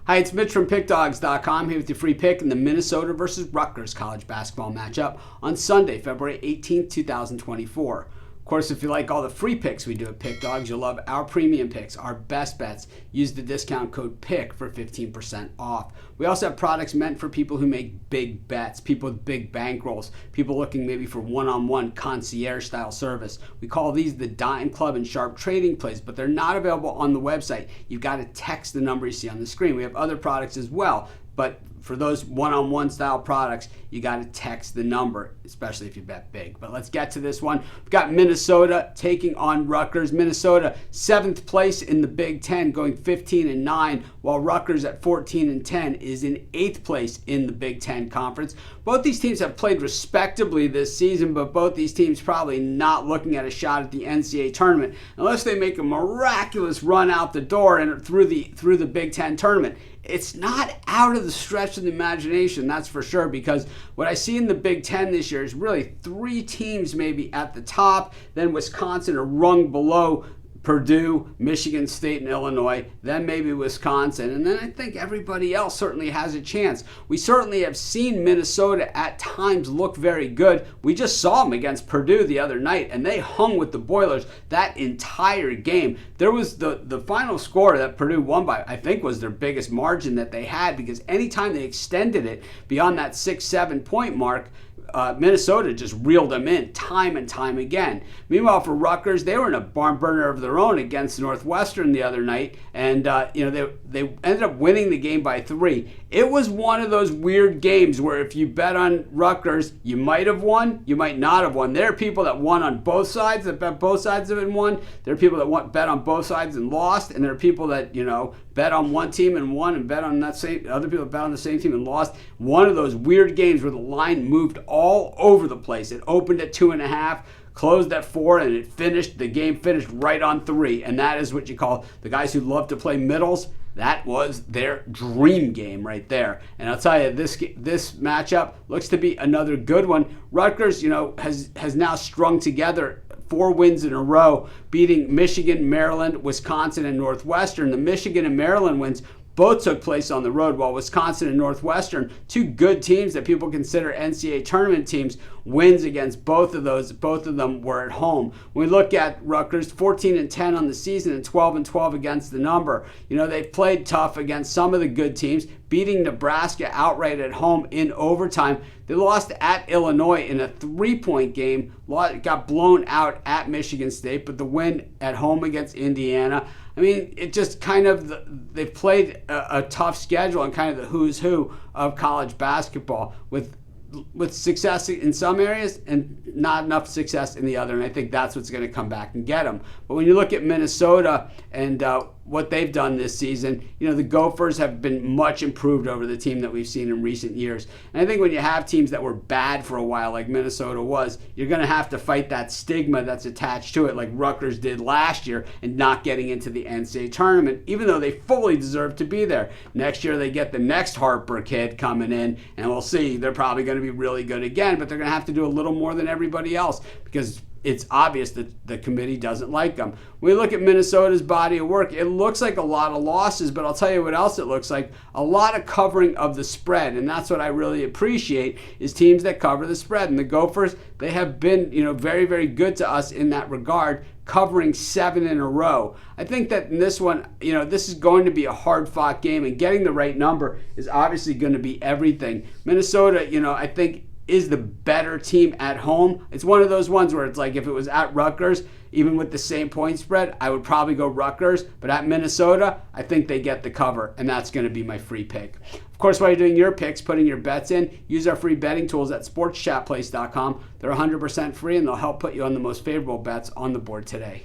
Hi, it's Mitch from Pickdawgz.com here with your free pick in the Minnesota versus Rutgers college basketball matchup on Sunday, February 18th, 2024. Of course, if you like all the free picks we do at Pick Dawgz, you'll love our premium picks, our best bets. Use the discount code PICK for 15% off. We also have products meant for people who make big bets, people with big bankrolls, people looking maybe for one-on-one concierge-style service. We call these the Dime Club and Sharp Trading Plays, but they're not available on the website. You've got to text the number you see on the screen. We have other products as well, but for those one-on-one style products, you got to text the number, especially if you bet big. But let's get to this one. We've got Minnesota taking on Rutgers. Minnesota, 7th place in the Big Ten, going 15-9, while Rutgers at 14-10 is in 8th place in the Big Ten Conference. Both these teams have played respectably this season, but both these teams probably not looking at a shot at the NCAA tournament unless they make a miraculous run out the door and through the Big Ten tournament. It's not out of the stretch of the imagination, that's for sure, because what I see in the Big Ten this year is really 3 teams maybe at the top, then Wisconsin are rung below Purdue, Michigan State, and Illinois, then maybe Wisconsin, and then I think everybody else certainly has a chance. We certainly have seen Minnesota at times look very good. We just saw them against Purdue the other night, and they hung with the Boilers that entire game. There was the final score that Purdue won by, I think, was their biggest margin that they had, because anytime they extended it beyond that 6-7 point mark, Minnesota just reeled them in time and time again. Meanwhile, for Rutgers, they were in a barn burner of their own against Northwestern the other night, and they ended up winning the game by 3. It was one of those weird games where if you bet on Rutgers, you might have won, you might not have won. There are people that won on both sides, that bet both sides of it and won. There are people that bet on both sides and lost, and there are people that bet on one team and won, and bet on other people that bet on the same team and lost. One of those weird games where the line moved all over the place. It opened at 2.5, closed at 4, and the game finished right on 3. And that is what you call the guys who love to play middles. That was their dream game right there. And I'll tell you, this matchup looks to be another good one. Rutgers, has now strung together 4 wins in a row, beating Michigan, Maryland, Wisconsin, and Northwestern. The Michigan and Maryland wins both took place on the road, while Wisconsin and Northwestern, 2 good teams that people consider NCAA tournament teams, wins against both of them were at home. When we look at Rutgers, 14-10 on the season and 12-12 against the number. They've played tough against some of the good teams, beating Nebraska outright at home in overtime. They lost at Illinois in a 3-point game, got blown out at Michigan State, but the win at home against Indiana. I mean, it just kind of, they've played a tough schedule and kind of the who's who of college basketball with success in some areas and not enough success in the other. And I think that's what's going to come back and get them. But when you look at Minnesota and what they've done this season, the Gophers have been much improved over the team that we've seen in recent years. And I think when you have teams that were bad for a while, like Minnesota was, you're going to have to fight that stigma that's attached to it, like Rutgers did last year, and not getting into the NCAA tournament, even though they fully deserve to be there. Next year, they get the next Harper kid coming in, and we'll see. They're probably going to be really good again, but they're going to have to do a little more than everybody else because it's obvious that the committee doesn't like them. When we look at Minnesota's body of work, it looks like a lot of losses, but I'll tell you what else it looks like. A lot of covering of the spread, and that's what I really appreciate, is teams that cover the spread. And the Gophers, they have been very, very good to us in that regard, covering 7 in a row. I think that in this one, this is going to be a hard-fought game, and getting the right number is obviously going to be everything. Minnesota, I think, is the better team at home. It's one of those ones where it's like if it was at Rutgers, even with the same point spread, I would probably go Rutgers. But at Minnesota, I think they get the cover, and that's going to be my free pick. Of course, while you're doing your picks, putting your bets in, use our free betting tools at sportschatplace.com. They're 100% free, and they'll help put you on the most favorable bets on the board today.